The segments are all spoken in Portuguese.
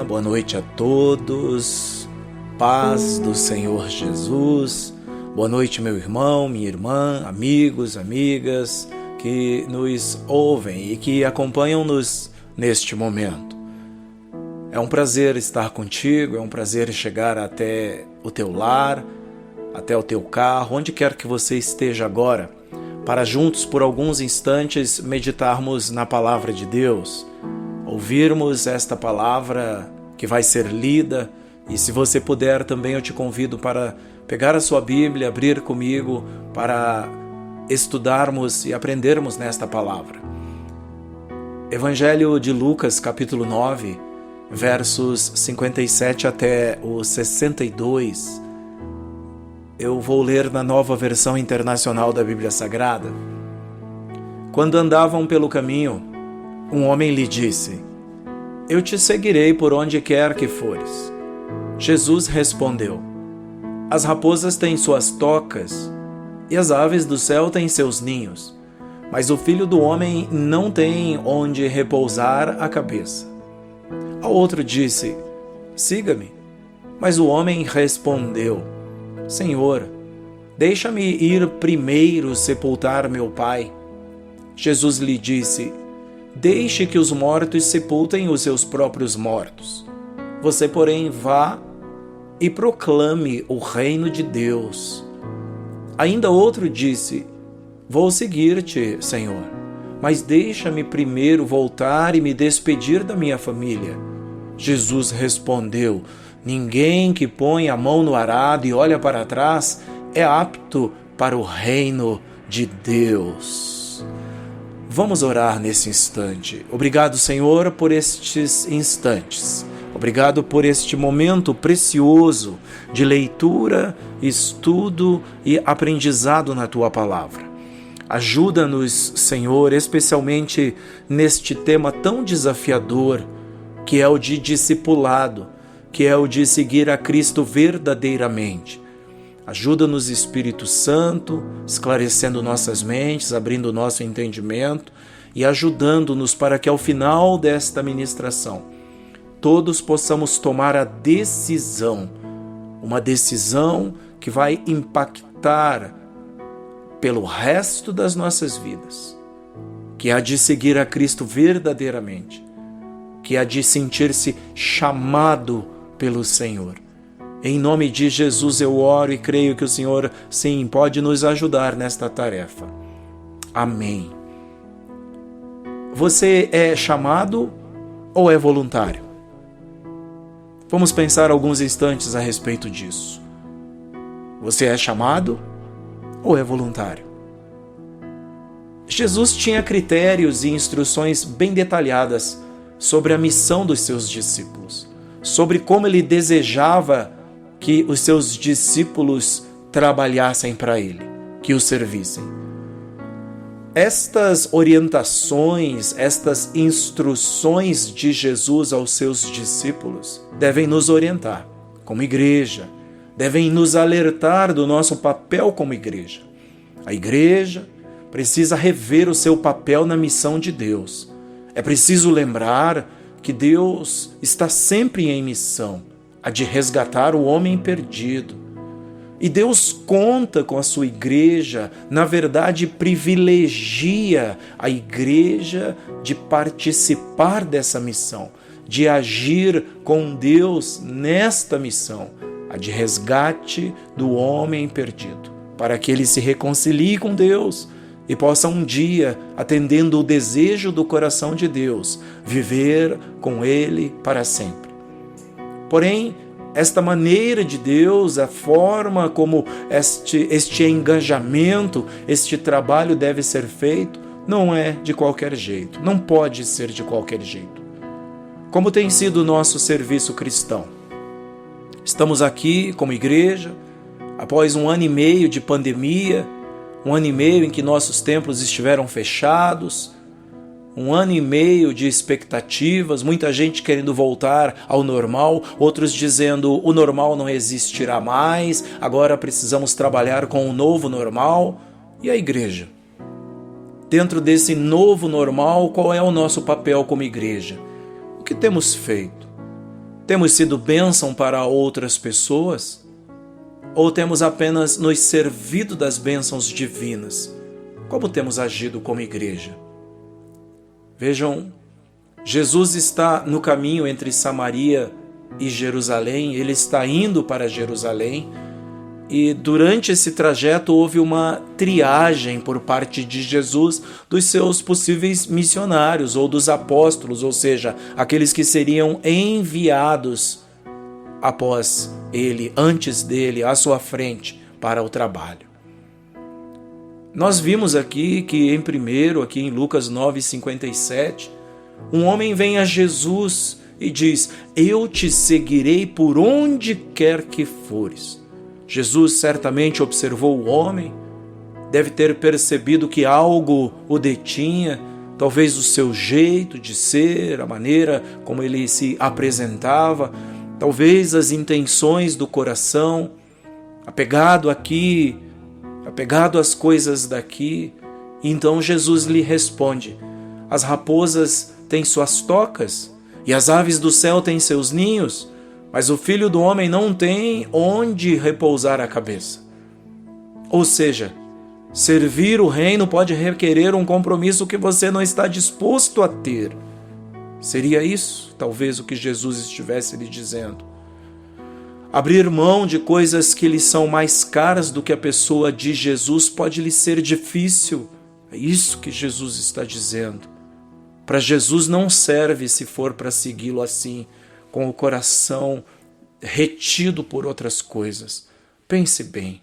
boa noite a todos, paz do Senhor Jesus, boa noite meu irmão, minha irmã, amigos, amigas que nos ouvem e que acompanham-nos neste momento. É um prazer estar contigo, é um prazer chegar até o teu lar, até o teu carro, onde quer que você esteja agora, para juntos por alguns instantes meditarmos na palavra de Deus, ouvirmos esta palavra que vai ser lida, e se você puder também eu te convido para pegar a sua Bíblia, abrir comigo para estudarmos e aprendermos nesta palavra. Evangelho de Lucas, capítulo 9, versos 57 até o 62. Eu vou ler na Nova Versão Internacional da Bíblia Sagrada. Quando andavam pelo caminho, um homem lhe disse: "Eu te seguirei por onde quer que fores." Jesus respondeu: "As raposas têm suas tocas e as aves do céu têm seus ninhos, mas o Filho do Homem não tem onde repousar a cabeça." Ao outro disse: "Siga-me." Mas o homem respondeu: "Senhor, deixa-me ir primeiro sepultar meu pai." Jesus lhe disse: "Deixe que os mortos sepultem os seus próprios mortos. Você, porém, vá e proclame o reino de Deus." Ainda outro disse: "Vou seguir-te, Senhor, mas deixa-me primeiro voltar e me despedir da minha família." Jesus respondeu: "Ninguém que põe a mão no arado e olha para trás é apto para o reino de Deus." Vamos orar nesse instante. Obrigado, Senhor, por estes instantes. Obrigado por este momento precioso de leitura, estudo e aprendizado na Tua Palavra. Ajuda-nos, Senhor, especialmente neste tema tão desafiador, que é o de discipulado, que é o de seguir a Cristo verdadeiramente. Ajuda-nos, Espírito Santo, esclarecendo nossas mentes, abrindo nosso entendimento e ajudando-nos para que ao final desta ministração todos possamos tomar a decisão, uma decisão que vai impactar pelo resto das nossas vidas, que é a de seguir a Cristo verdadeiramente, que é a de sentir-se chamado pelo Senhor. Em nome de Jesus eu oro e creio que o Senhor, sim, pode nos ajudar nesta tarefa. Amém. Você é chamado ou é voluntário? Vamos pensar alguns instantes a respeito disso. Você é chamado ou é voluntário? Jesus tinha critérios e instruções bem detalhadas sobre a missão dos seus discípulos, sobre como ele desejava que os seus discípulos trabalhassem para ele, que o servissem. Estas orientações, estas instruções de Jesus aos seus discípulos devem nos orientar como igreja, devem nos alertar do nosso papel como igreja. A igreja precisa rever o seu papel na missão de Deus. É preciso lembrar que Deus está sempre em missão, a de resgatar o homem perdido. E Deus conta com a sua igreja, na verdade privilegia a igreja de participar dessa missão, de agir com Deus nesta missão, a de resgate do homem perdido, para que ele se reconcilie com Deus e possa um dia, atendendo o desejo do coração de Deus, viver com Ele para sempre. Porém, esta maneira de Deus, a forma como este engajamento, este trabalho deve ser feito, não é de qualquer jeito, não pode ser de qualquer jeito. Como tem sido o nosso serviço cristão? Estamos aqui como igreja, após 1 ano e meio de pandemia, 1 ano e meio em que nossos templos estiveram fechados, 1 ano e meio de expectativas, muita gente querendo voltar ao normal, outros dizendo o normal não existirá mais, agora precisamos trabalhar com o novo normal. E a igreja? Dentro desse novo normal, qual é o nosso papel como igreja? O que temos feito? Temos sido bênção para outras pessoas? Ou temos apenas nos servido das bênçãos divinas? Como temos agido como igreja? Vejam, Jesus está no caminho entre Samaria e Jerusalém, ele está indo para Jerusalém, e durante esse trajeto houve uma triagem por parte de Jesus dos seus possíveis missionários ou dos apóstolos, ou seja, aqueles que seriam enviados após ele, antes dele, à sua frente para o trabalho. Nós vimos aqui que aqui em Lucas 9:57, um homem vem a Jesus e diz: "Eu te seguirei por onde quer que fores." Jesus certamente observou o homem, deve ter percebido que algo o detinha, talvez o seu jeito de ser, a maneira como ele se apresentava, talvez as intenções do coração, apegado às coisas daqui. Então Jesus lhe responde: "As raposas têm suas tocas e as aves do céu têm seus ninhos, mas o Filho do Homem não tem onde repousar a cabeça." Ou seja, servir o reino pode requerer um compromisso que você não está disposto a ter. Seria isso, talvez, o que Jesus estivesse lhe dizendo. Abrir mão de coisas que lhe são mais caras do que a pessoa de Jesus pode lhe ser difícil. É isso que Jesus está dizendo. Para Jesus não serve se for para segui-lo assim, com o coração retido por outras coisas. Pense bem.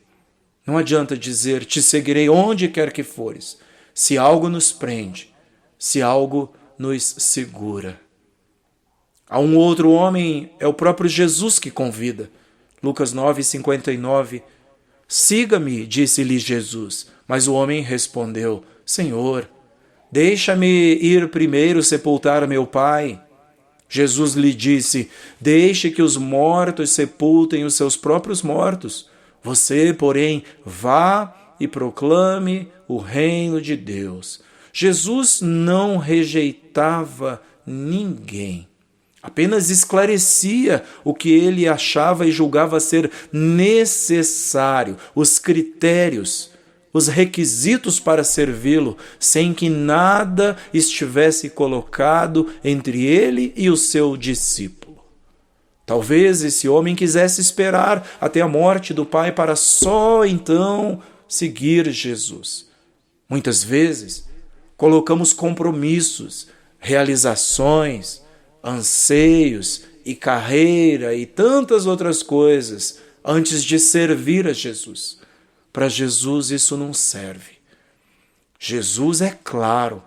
Não adianta dizer: "Te seguirei onde quer que fores", se algo nos prende, se algo nos segura. A um outro homem é o próprio Jesus que convida. Lucas 9:59. "Siga-me", disse-lhe Jesus. Mas o homem respondeu: "Senhor, deixa-me ir primeiro sepultar meu pai." Jesus lhe disse: "Deixe que os mortos sepultem os seus próprios mortos. Você, porém, vá e proclame o reino de Deus." Jesus não rejeitava ninguém, apenas esclarecia o que ele achava e julgava ser necessário, os critérios, os requisitos para servi-lo, sem que nada estivesse colocado entre ele e o seu discípulo. Talvez esse homem quisesse esperar até a morte do pai para só então seguir Jesus. Muitas vezes colocamos compromissos, realizações, anseios e carreira e tantas outras coisas antes de servir a Jesus. Para Jesus isso não serve. Jesus é claro,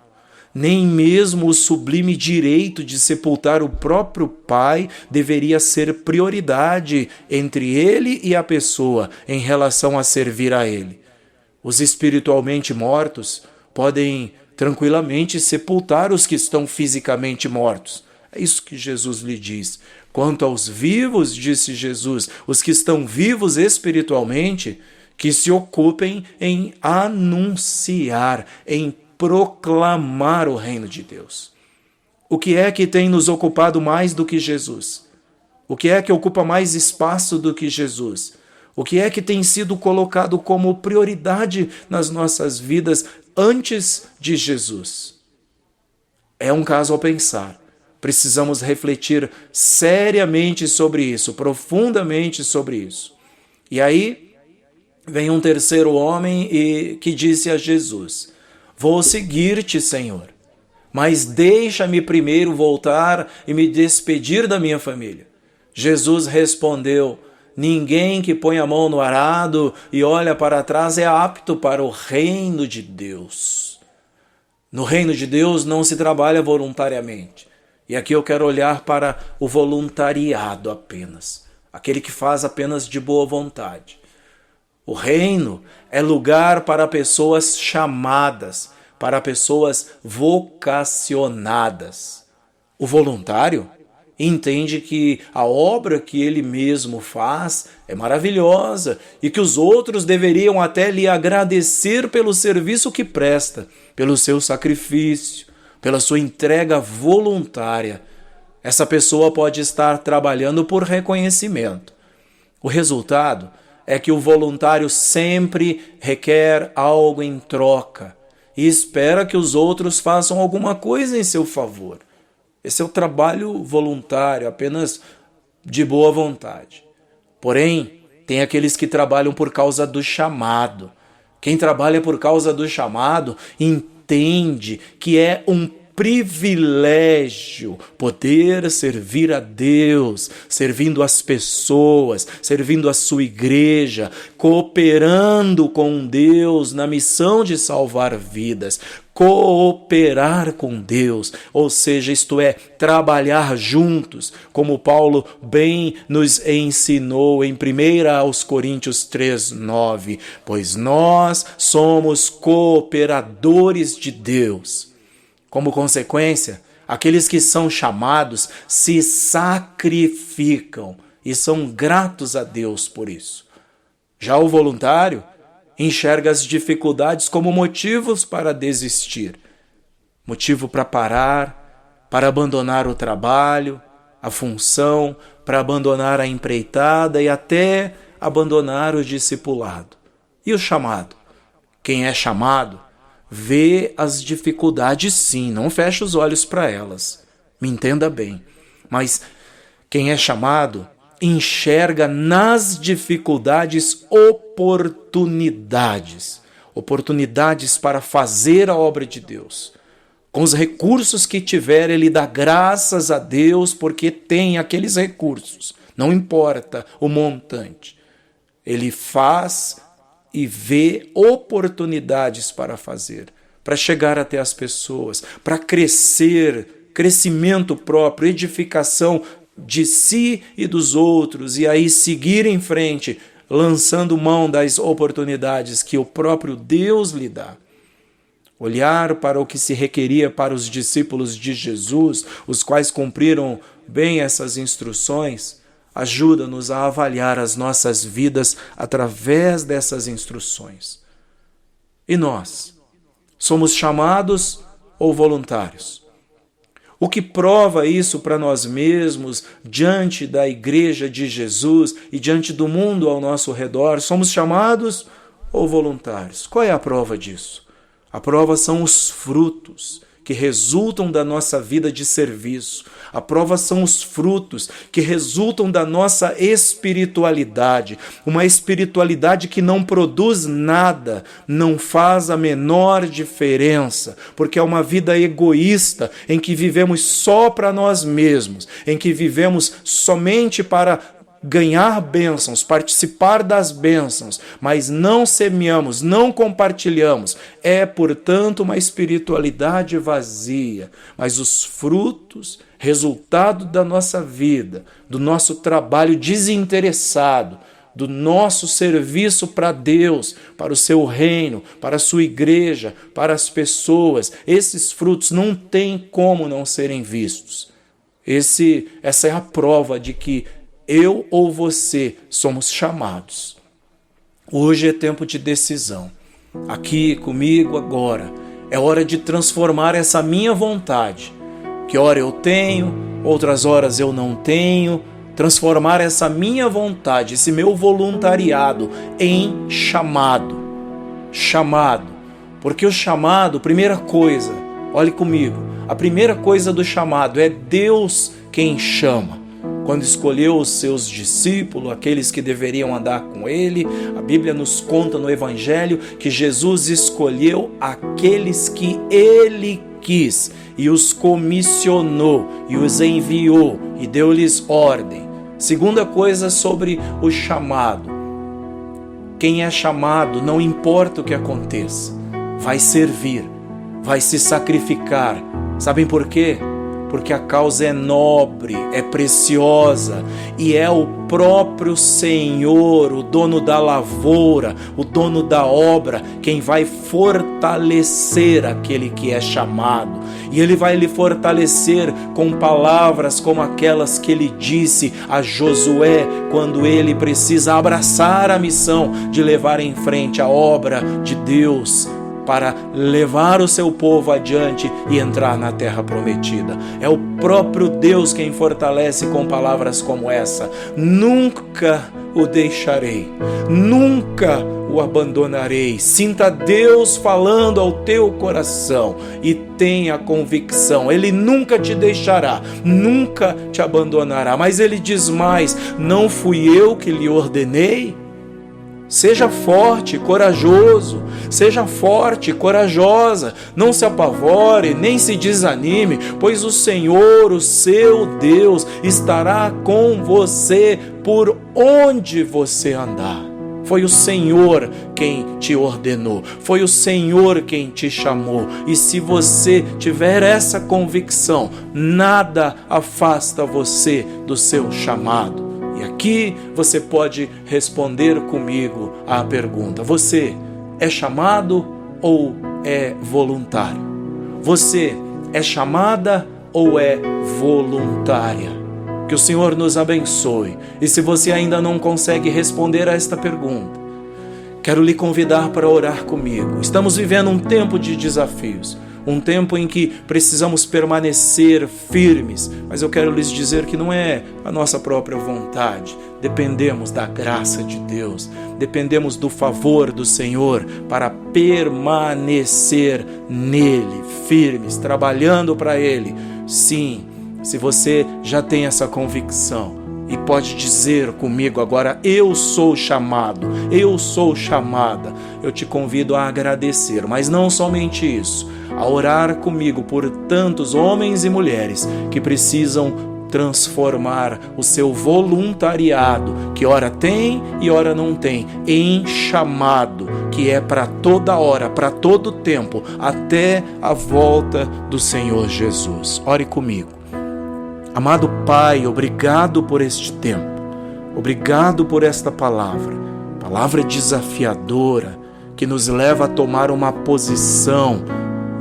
nem mesmo o sublime direito de sepultar o próprio Pai deveria ser prioridade entre ele e a pessoa em relação a servir a ele. Os espiritualmente mortos podem tranquilamente sepultar os que estão fisicamente mortos. É isso que Jesus lhe diz. Quanto aos vivos, disse Jesus, os que estão vivos espiritualmente, que se ocupem em anunciar, em proclamar o reino de Deus. O que é que tem nos ocupado mais do que Jesus? O que é que ocupa mais espaço do que Jesus? O que é que tem sido colocado como prioridade nas nossas vidas antes de Jesus? É um caso a pensar. Precisamos refletir seriamente sobre isso, profundamente sobre isso. E aí vem um terceiro homem que disse a Jesus: "Vou seguir-te, Senhor, mas deixa-me primeiro voltar e me despedir da minha família." Jesus respondeu: "Ninguém que põe a mão no arado e olha para trás é apto para o reino de Deus." No reino de Deus não se trabalha voluntariamente. E aqui eu quero olhar para o voluntariado apenas, aquele que faz apenas de boa vontade. O reino é lugar para pessoas chamadas, para pessoas vocacionadas. O voluntário entende que a obra que ele mesmo faz é maravilhosa e que os outros deveriam até lhe agradecer pelo serviço que presta, pelo seu sacrifício, pela sua entrega voluntária. Essa pessoa pode estar trabalhando por reconhecimento. O resultado é que o voluntário sempre requer algo em troca e espera que os outros façam alguma coisa em seu favor. Esse é o trabalho voluntário, apenas de boa vontade. Porém, tem aqueles que trabalham por causa do chamado. Quem trabalha por causa do chamado entende que é um privilégio poder servir a Deus, servindo as pessoas, servindo a sua igreja, cooperando com Deus na missão de salvar vidas. Cooperar com Deus, ou seja, isto é, trabalhar juntos, como Paulo bem nos ensinou em 1 Coríntios 3:9, pois nós somos cooperadores de Deus. Como consequência, aqueles que são chamados se sacrificam e são gratos a Deus por isso. Já o voluntário enxerga as dificuldades como motivos para desistir, motivo para parar, para abandonar o trabalho, a função, para abandonar a empreitada e até abandonar o discipulado. E o chamado? Quem é chamado vê as dificuldades sim, não fecha os olhos para elas, me entenda bem, mas quem é chamado enxerga nas dificuldades oportunidades para fazer a obra de Deus. Com os recursos que tiver, ele dá graças a Deus porque tem aqueles recursos, não importa o montante. Ele faz e vê oportunidades para fazer, para chegar até as pessoas, para crescimento próprio, edificação de si e dos outros, e aí seguir em frente, lançando mão das oportunidades que o próprio Deus lhe dá. Olhar para o que se requeria para os discípulos de Jesus, os quais cumpriram bem essas instruções, ajuda-nos a avaliar as nossas vidas através dessas instruções. E nós? Somos chamados ou voluntários? O que prova isso para nós mesmos, diante da Igreja de Jesus e diante do mundo ao nosso redor, somos chamados ou voluntários? Qual é a prova disso? A prova são os frutos que resultam da nossa vida de serviço. A prova são os frutos que resultam da nossa espiritualidade. Uma espiritualidade que não produz nada, não faz a menor diferença, porque é uma vida egoísta, em que vivemos só para nós mesmos, em que vivemos somente para ganhar bênçãos, participar das bênçãos, mas não semeamos, não compartilhamos. É, portanto, uma espiritualidade vazia. Mas os frutos, resultado da nossa vida, do nosso trabalho desinteressado, do nosso serviço para Deus, para o seu reino, para a sua igreja, para as pessoas, esses frutos não tem como não serem vistos. Essa é a prova de que eu ou você somos chamados. Hoje é tempo de decisão. Aqui comigo agora é hora de transformar essa minha vontade, que hora eu tenho, outras horas eu não tenho, transformar essa minha vontade, esse meu voluntariado em chamado. Chamado. Porque o chamado, primeira coisa, olhe comigo, a primeira coisa do chamado é Deus quem chama. Quando escolheu os seus discípulos, aqueles que deveriam andar com ele, a Bíblia nos conta no Evangelho que Jesus escolheu aqueles que ele quis e os comissionou e os enviou e deu-lhes ordem. Segunda coisa sobre o chamado. Quem é chamado, não importa o que aconteça, vai servir, vai se sacrificar. Sabem por quê? Porque a causa é nobre, é preciosa e é o próprio Senhor, o dono da lavoura, o dono da obra, quem vai fortalecer aquele que é chamado. E ele vai lhe fortalecer com palavras como aquelas que ele disse a Josué quando ele precisa abraçar a missão de levar em frente a obra de Deus para levar o seu povo adiante e entrar na terra prometida. É o próprio Deus quem fortalece com palavras como essa: nunca o deixarei, nunca o abandonarei. Sinta Deus falando ao teu coração e tenha convicção: Ele nunca te deixará, nunca te abandonará. Mas Ele diz mais: não fui eu que lhe ordenei? Seja forte, corajoso, seja forte, corajosa, não se apavore, nem se desanime, pois o Senhor, o seu Deus, estará com você por onde você andar. Foi o Senhor quem te ordenou, foi o Senhor quem te chamou. E se você tiver essa convicção, nada afasta você do seu chamado. E aqui você pode responder comigo à pergunta: você é chamado ou é voluntário? Você é chamada ou é voluntária? Que o Senhor nos abençoe. E se você ainda não consegue responder a esta pergunta, quero lhe convidar para orar comigo. Estamos vivendo um tempo de desafios, um tempo em que precisamos permanecer firmes, mas eu quero lhes dizer que não é a nossa própria vontade. Dependemos da graça de Deus, dependemos do favor do Senhor para permanecer nele, firmes, trabalhando para Ele. Sim, se você já tem essa convicção e pode dizer comigo agora: eu sou chamado, eu sou chamada, eu te convido a agradecer, mas não somente isso, a orar comigo por tantos homens e mulheres que precisam transformar o seu voluntariado, que ora tem e ora não tem, em chamado, que é para toda hora, para todo tempo, até a volta do Senhor Jesus. Ore comigo. Amado Pai, obrigado por este tempo, obrigado por esta palavra desafiadora, que nos leva a tomar uma posição.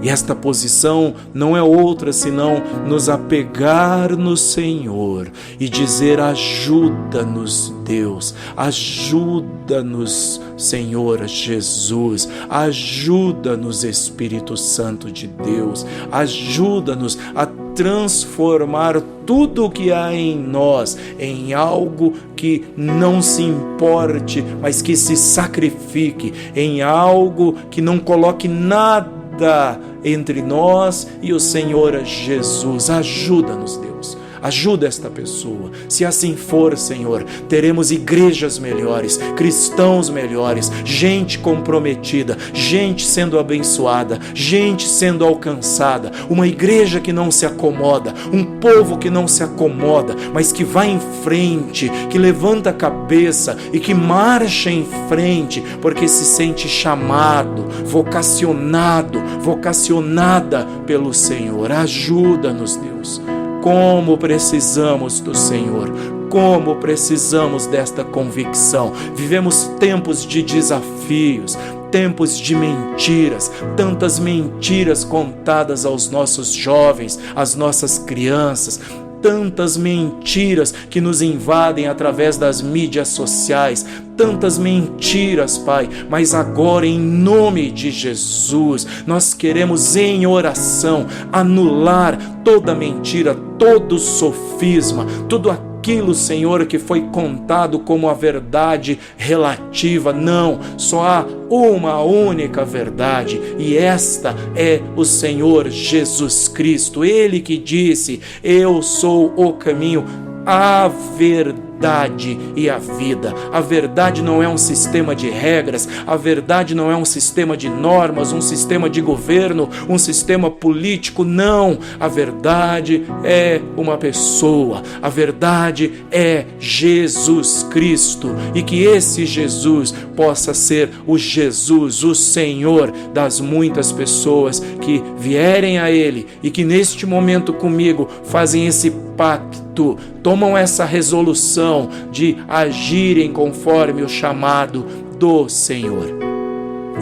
E esta posição não é outra senão nos apegar no Senhor e dizer: ajuda-nos, Deus, ajuda-nos, Senhor Jesus, ajuda-nos, Espírito Santo de Deus, ajuda-nos a transformar tudo o que há em nós em algo que não se importe, mas que se sacrifique, em algo que não coloque nada entre nós e o Senhor Jesus. Ajuda-nos, Deus. Ajuda esta pessoa. Se assim for, Senhor, teremos igrejas melhores, cristãos melhores, gente comprometida, gente sendo abençoada, gente sendo alcançada, uma igreja que não se acomoda, um povo que não se acomoda, mas que vai em frente, que levanta a cabeça e que marcha em frente, porque se sente chamado, vocacionado, vocacionada pelo Senhor. Ajuda-nos, Deus. Como precisamos do Senhor, como precisamos desta convicção. Vivemos tempos de desafios, tempos de mentiras, tantas mentiras contadas aos nossos jovens, às nossas crianças, tantas mentiras que nos invadem através das mídias sociais, tantas mentiras, Pai, mas agora, em nome de Jesus, nós queremos em oração anular toda mentira, todo sofisma, tudo aquilo, Senhor, que foi contado como a verdade relativa. Não, só há uma única verdade, e esta é o Senhor Jesus Cristo. Ele que disse: eu sou o caminho, a verdade e a vida. A verdade não é um sistema de regras, a verdade não é um sistema de normas, um sistema de governo, um sistema político. Não, a verdade é uma pessoa, a verdade é Jesus Cristo, e que esse Jesus possa ser o Jesus, o Senhor das muitas pessoas que vierem a Ele e que neste momento comigo fazem esse pacto, tomam essa resolução de agirem conforme o chamado do Senhor.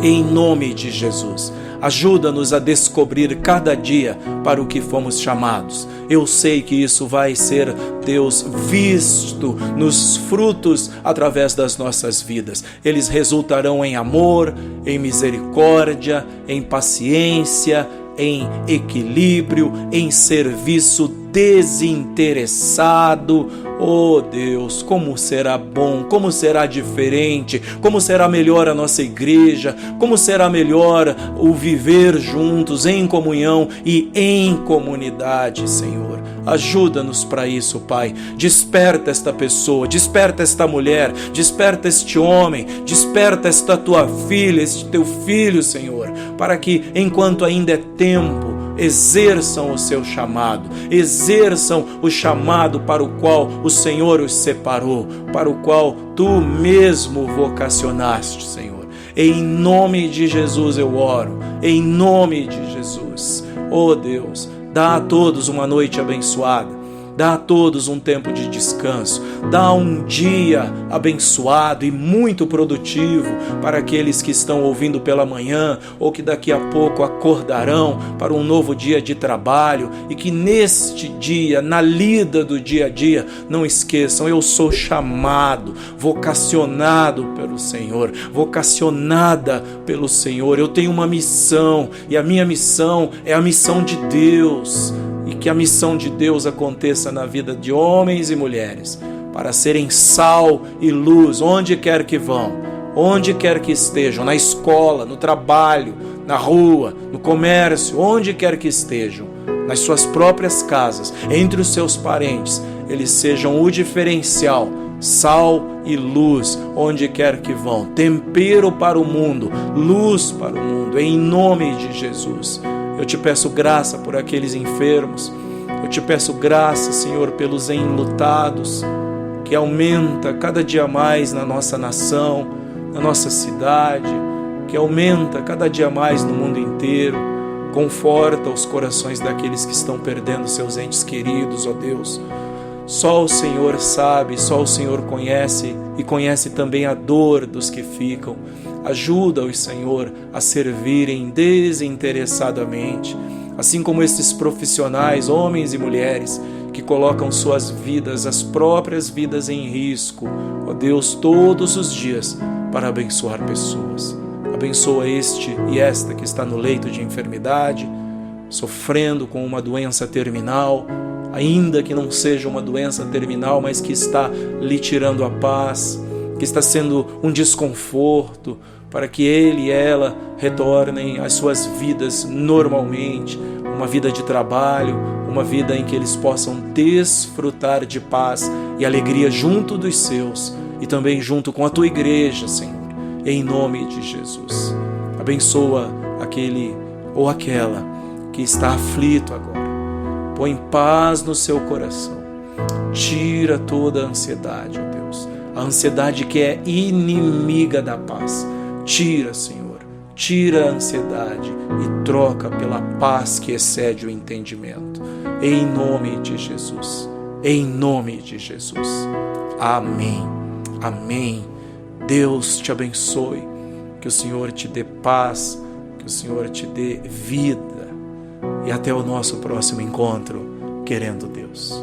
em nome de Jesus. Ajuda-nos a descobrir cada dia para o que fomos chamados. Eu sei que isso vai ser, Deus, visto nos frutos através das nossas vidas. Eles resultarão em amor, em misericórdia, em paciência, em equilíbrio, em serviço desinteressado. Oh Deus, como será bom, como será diferente, como será melhor a nossa igreja, como será melhor o viver juntos em comunhão e em comunidade, Senhor. Ajuda-nos para isso, Pai. Desperta esta pessoa, desperta esta mulher, desperta este homem, desperta esta tua filha, este teu filho, Senhor, para que, enquanto ainda é tempo, exerçam o seu chamado, exerçam o chamado para o qual o Senhor os separou, para o qual tu mesmo vocacionaste, Senhor. Em nome de Jesus eu oro, em nome de Jesus. Oh Deus, dá a todos uma noite abençoada, dá a todos um tempo de descanso, dá um dia abençoado e muito produtivo para aqueles que estão ouvindo pela manhã ou que daqui a pouco acordarão para um novo dia de trabalho, e que neste dia, na lida do dia a dia, não esqueçam: eu sou chamado, vocacionado pelo Senhor, vocacionada pelo Senhor. Eu tenho uma missão, e a minha missão é a missão de Deus. E que a missão de Deus aconteça na vida de homens e mulheres, para serem sal e luz onde quer que vão, onde quer que estejam, na escola, no trabalho, na rua, no comércio, onde quer que estejam, nas suas próprias casas, entre os seus parentes, eles sejam o diferencial, sal e luz onde quer que vão, tempero para o mundo, luz para o mundo, em nome de Jesus. Eu te peço graça por aqueles enfermos. Eu te peço graça, Senhor, pelos enlutados, que aumenta cada dia mais na nossa nação, na nossa cidade, que aumenta cada dia mais no mundo inteiro. Conforta os corações daqueles que estão perdendo seus entes queridos, ó Deus. Só o Senhor sabe, só o Senhor conhece, e conhece também a dor dos que ficam. Ajuda-os, Senhor, a servirem desinteressadamente, assim como esses profissionais, homens e mulheres, que colocam suas vidas, as próprias vidas em risco, ó Deus, todos os dias, para abençoar pessoas. Abençoa este e esta que está no leito de enfermidade, sofrendo com uma doença terminal, ainda que não seja uma doença terminal, mas que está lhe tirando a paz, que está sendo um desconforto, para que ele e ela retornem às suas vidas normalmente, uma vida de trabalho, uma vida em que eles possam desfrutar de paz e alegria junto dos seus e também junto com a tua igreja, Senhor, em nome de Jesus. Abençoa aquele ou aquela que está aflito agora. Põe paz no seu coração. Tira toda a ansiedade, ó Deus. A ansiedade que é inimiga da paz. Tira, Senhor. Tira a ansiedade e troca pela paz que excede o entendimento. Em nome de Jesus. Em nome de Jesus. Amém. Amém. Deus te abençoe. Que o Senhor te dê paz. Que o Senhor te dê vida. E até o nosso próximo encontro, querendo Deus.